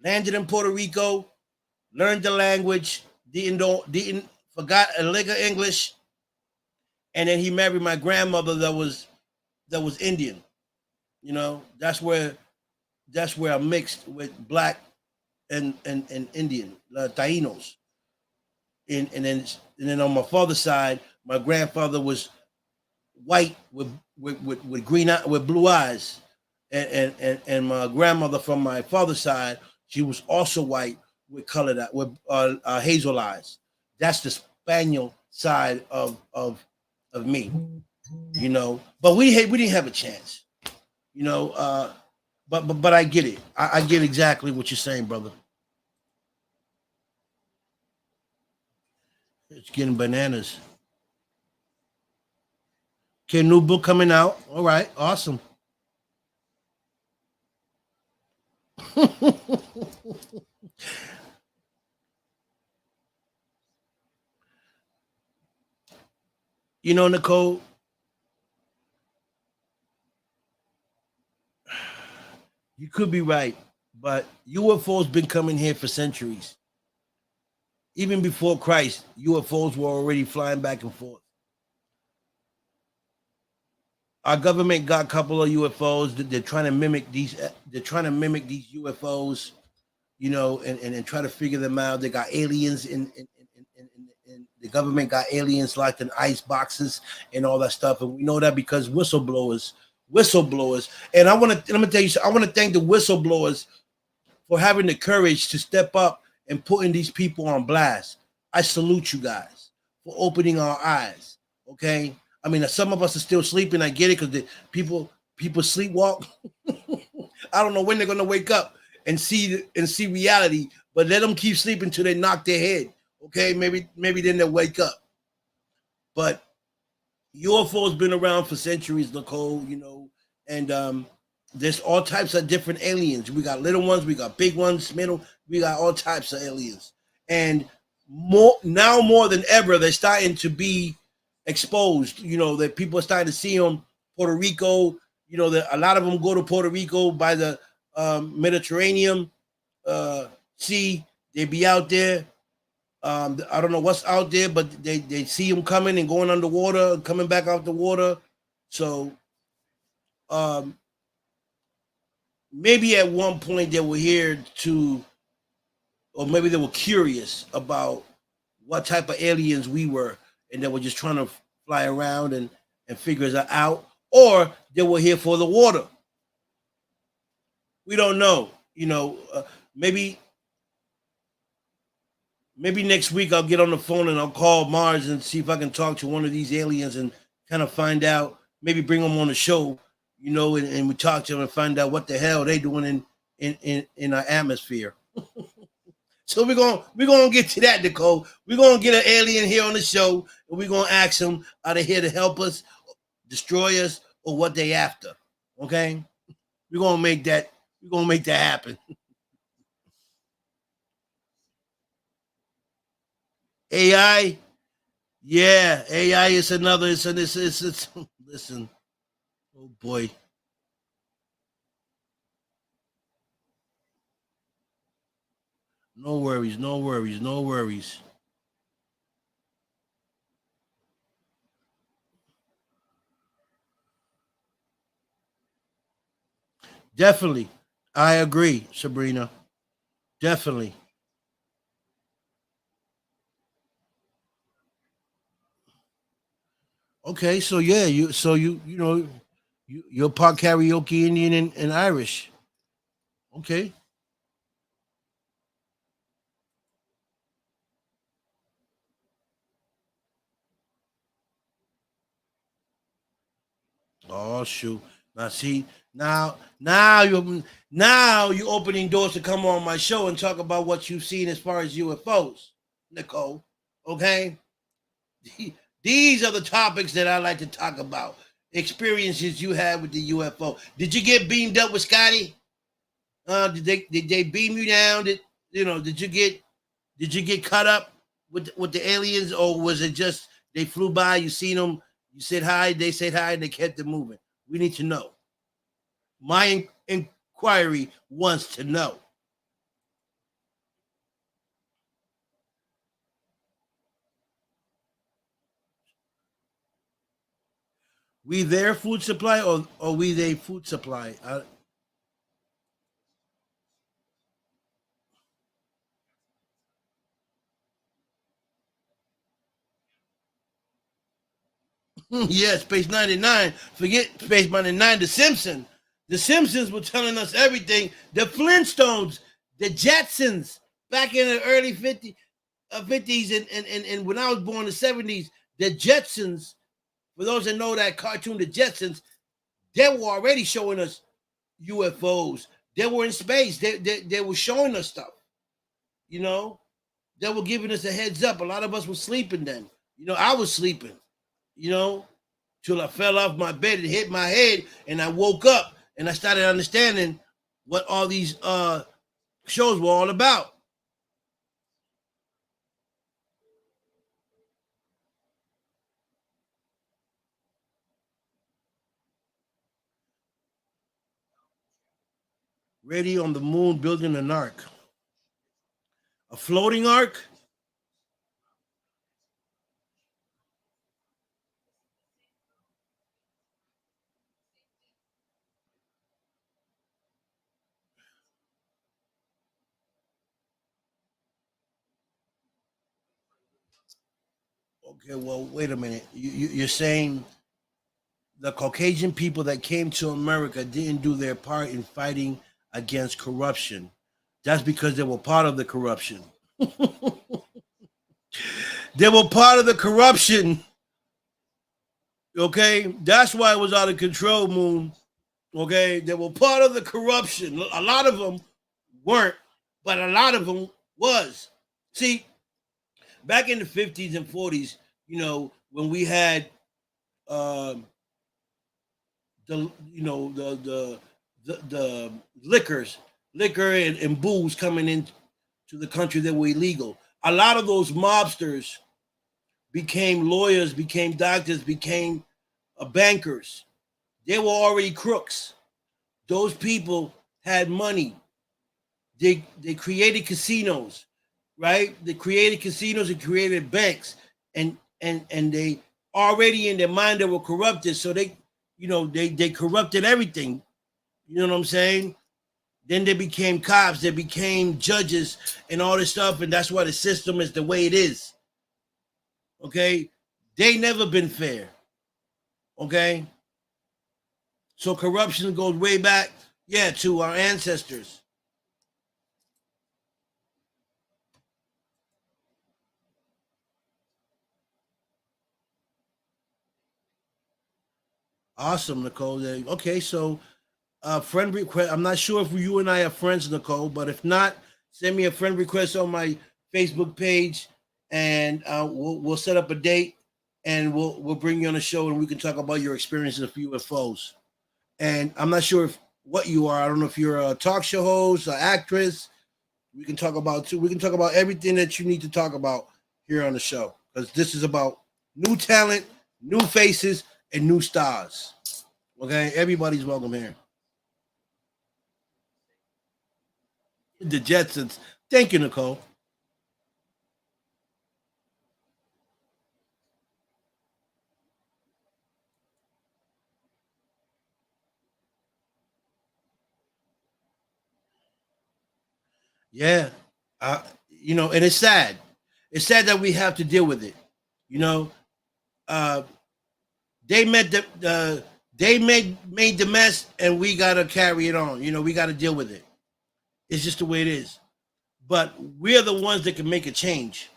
Landed in Puerto Rico, learned the language, didn't forgot a lick of English, and then he married my grandmother that was Indian. That's where I mixed with black and Indian, Tainos. And then on my father's side, my grandfather was white with with blue eyes, and my grandmother from my father's side, she was also white with colored with hazel eyes. That's the Spaniel side of me, you know. But we didn't have a chance, you know. But I get it. I get exactly what you're saying, brother. It's getting bananas. Okay, new book coming out. All right, awesome. You know, Nicole, you could be right, but UFOs been coming here for centuries. Even before Christ, UFOs were already flying back and forth. Our government got a couple of UFOs that they're trying to mimic these. They're trying to mimic these UFOs, you know, and try to figure them out. They got aliens in the government got aliens locked in ice boxes and all that stuff, and we know that because whistleblowers. And let me tell you, I want to thank the whistleblowers for having the courage to step up and putting these people on blast. I salute you guys for opening our eyes. Okay, I mean, some of us are still sleeping. I get it because people sleepwalk. I don't know when they're gonna wake up and see reality, but let them keep sleeping till they knock their head. Okay, maybe then they'll wake up. But UFO's been around for centuries, Nicole. You know, and there's all types of different aliens. We got little ones, we got big ones, middle. We got all types of aliens, and more than ever, they're starting to be exposed. You know that people are starting to see them. Puerto Rico, you know that a lot of them go to Puerto Rico by the Mediterranean Sea. They be out there. I don't know what's out there, but they see them coming and going underwater, coming back out the water. So um, maybe at one point they were here to, or maybe they were curious about what type of aliens we were, and they were just trying to fly around and figure it out, or they were here for the water. We don't know. You know, maybe next week I'll get on the phone and I'll call Mars and see if I can talk to one of these aliens and kind of find out. Maybe bring them on the show, you know, and we talk to them and find out what the hell they doing in our atmosphere. So we're gonna get to that, Nicole. We're gonna get an alien here on the show, and we're gonna ask them are they here to help us, destroy us, or what they after. Okay, we're gonna make that. We're gonna make that happen. AI, yeah, AI is another. It's listen. Oh boy, no worries, no worries, no worries. Definitely, I agree, Sabrina. Definitely. Okay, so yeah, you know you're part karaoke Indian and Irish. Okay. Oh shoot. Now see, now you opening doors to come on my show and talk about what you've seen as far as UFOs, Nicole. Okay? These are the topics that I like to talk about. Experiences you had with the UFO. Did you get beamed up with Scotty? Did they beam you down? Did you get caught up with the aliens, or was it just they flew by, you seen them, you said hi, they said hi, and they kept it moving? We need to know. My inquiry wants to know. We their food supply, or we they food supply? Yeah, Space 99. Forget Space 99. The Simpsons were telling us everything. The Flintstones, the Jetsons, back in the early 50s, and when I was born in the 70s, the Jetsons, for those that know that cartoon, the Jetsons, they were already showing us UFOs. They were in space. They were showing us stuff. You know, they were giving us a heads up. A lot of us were sleeping then. I was sleeping. You know, till I fell off my bed and hit my head, and I woke up and I started understanding what all these shows were all about. Ready on the moon building an ark. A floating ark? Okay, well, wait a minute. You're saying the Caucasian people that came to America didn't do their part in fighting against corruption. That's because they were part of the corruption. They were part of the corruption. Okay, that's why it was out of control, Moon. Okay, they were part of the corruption. A lot of them weren't, but a lot of them was. See, back in the 50s and 40s, when we had the the liquor and booze coming into the country that were illegal. A lot of those mobsters became lawyers, became doctors, became bankers. They were already crooks. Those people had money. They created casinos, right? They created casinos and created banks, and they already in their mind they were corrupted. So they corrupted everything. You know what I'm saying? Then they became cops, they became judges and all this stuff, and that's why the system is the way it is. Okay, they never been fair. Okay, so corruption goes way back, yeah, to our ancestors. Awesome, Nicole. Okay, so friend request. I'm not sure if you and I are friends, Nicole, but if not, send me a friend request on my Facebook page, and we'll set up a date, and we'll bring you on the show, and we can talk about your experiences with UFOs. And I'm not sure if what you are. I don't know if you're a talk show host, an actress. We can talk about too. We can talk about everything that you need to talk about here on the show, because this is about new talent, new faces, and new stars. Okay, everybody's welcome here. The Jetsons. Thank you, Nicole. Yeah, and it's sad. It's sad that we have to deal with it. You know, uh, they made they made the mess, and we gotta carry it on. We gotta deal with it. It's just the way it is. But we're the ones that can make a change.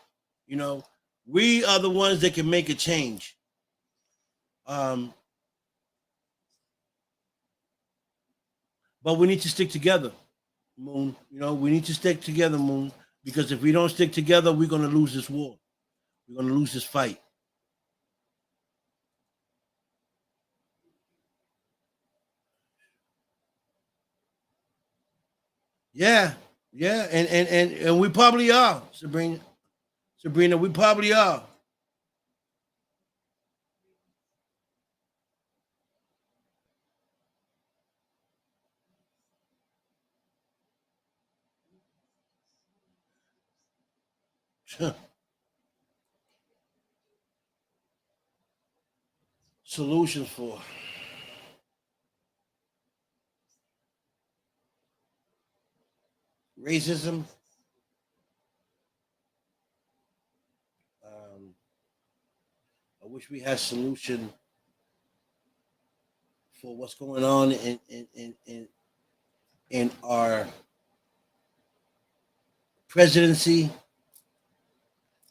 You know, we are the ones that can make a change. Um, but we need to stick together, Moon. We need to stick together, Moon, because if we don't stick together, we're gonna lose this war. We're gonna lose this fight. Yeah, yeah, and we probably are, Sabrina. Sabrina, we probably are. Solutions for racism. Um, I wish we had solution. for what's going on in our presidency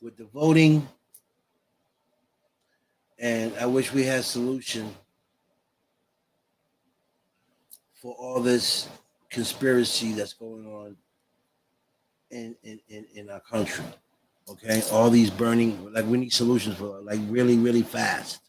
with the voting, and I wish we had a solution for all this conspiracy that's going on in our country. Okay, all these burning, like we need solutions for like really, really fast.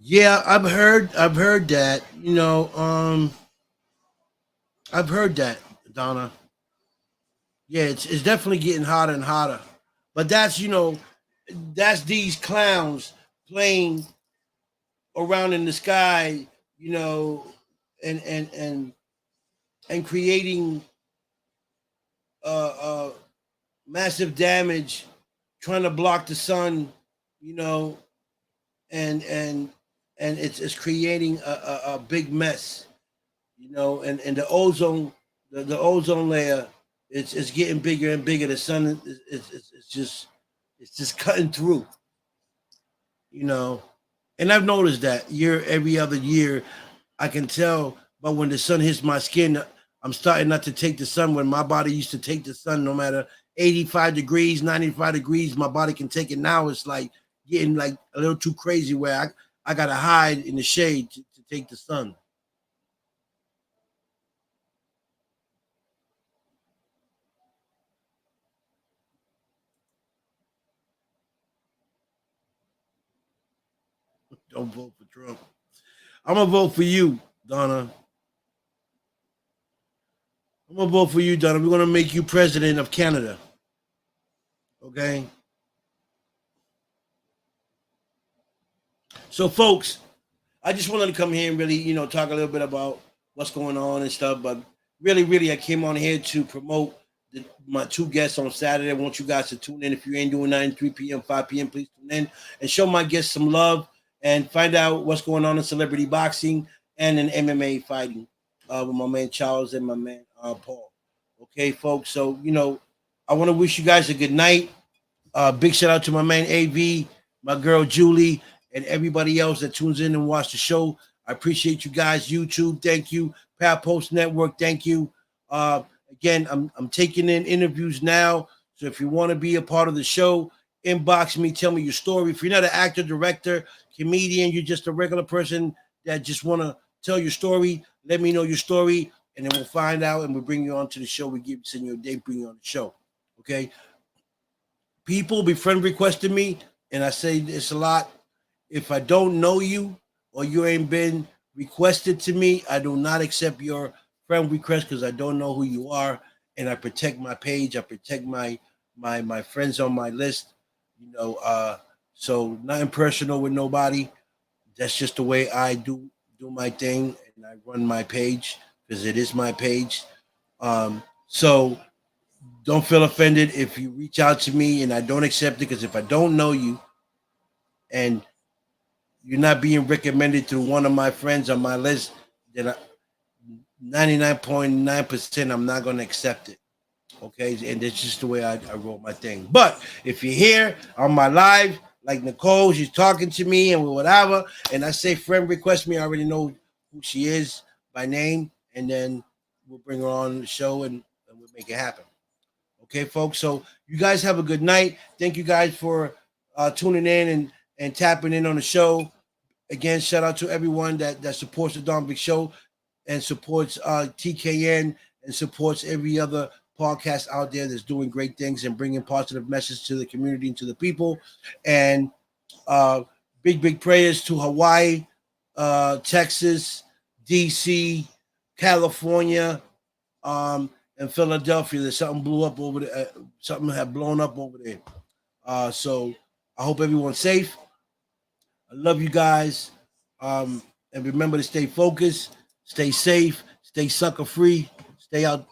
Yeah, I've heard that. I've heard that, Donna. Yeah, it's definitely getting hotter and hotter. But that's these clowns playing around in the sky, you know, and and and and creating uh massive damage, trying to block the sun, you know, and and it's creating a big mess, and the ozone layer, it's getting bigger and bigger. The sun it's just cutting through, you know. And I've noticed that every other year, I can tell. But when the sun hits my skin, I'm starting not to take the sun. When my body used to take the sun, no matter 85 degrees, 95 degrees, my body can take it. Now it's like getting like a little too crazy where I gotta hide in the shade to take the sun. Don't vote for Trump. I'm gonna vote for you, Donna. I'm gonna vote for you, Donna. We're gonna make you president of Canada. Okay. So, folks, I just wanted to come here and really, talk a little bit about what's going on and stuff. But really, really, I came on here to promote my two guests on Saturday. I want you guys to tune in. If you ain't doing 9, 3 p.m., 5 p.m., please tune in and show my guests some love and find out what's going on in celebrity boxing and in MMA fighting with my man Charles and my man Paul. Okay, folks. So, I want to wish you guys a good night. Big shout out to my man AV, my girl Julie, and everybody else that tunes in and watch the show. I appreciate you guys. YouTube, thank you. Power Post Network, thank you. Again, I'm taking in interviews now. So if you want to be a part of the show, inbox me, tell me your story. If you're not an actor, director, comedian, you're just a regular person that just want to tell your story, let me know your story, and then we'll find out and we'll bring you on to the show. Send you a date, bring you on the show. Okay. People be friend requesting me, and I say this a lot. If I don't know you or you ain't been requested to me, I do not accept your friend request because I don't know who you are, and I protect my page. I protect my friends on my list. So nothing personal with nobody. That's just the way I do my thing, and I run my page because it is my page. So don't feel offended if you reach out to me and I don't accept it because if I don't know you and you're not being recommended through one of my friends on my list, then 99.9% I'm not going to accept it. Okay. And that's just the way I roll my thing. But if you're here on my live, like Nicole, she's talking to me and whatever, and I say friend request me, I already know who she is by name, and then we'll bring her on the show and we'll make it happen. Okay, folks. So you guys have a good night. Thank you guys for tuning in and tapping in on the show. Again, shout out to everyone that supports the Don Big Show and supports TKN and supports every other podcast out there that's doing great things and bringing positive message to the community and to the people. And uh, big prayers to Hawaii, Texas, DC, California, in Philadelphia that something blew up over there. Something had blown up over there. So I hope everyone's safe. I love you guys. And remember to stay focused, stay safe, stay sucker free, stay out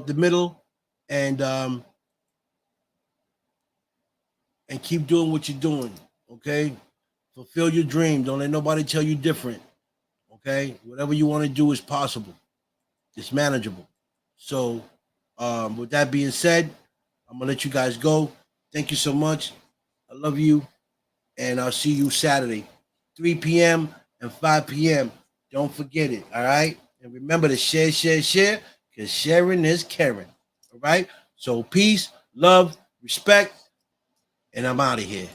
the middle, and and keep doing what you're doing. Okay, fulfill your dream. Don't let nobody tell you different. Okay, whatever you want to do is possible. It's manageable. So, with that being said, I'm gonna let you guys go. Thank you so much. I love you, and I'll see you Saturday, 3 p.m. and 5 p.m. Don't forget it. All right, and remember to share, share, share, because sharing is caring. All right. So peace, love, respect, and I'm out of here.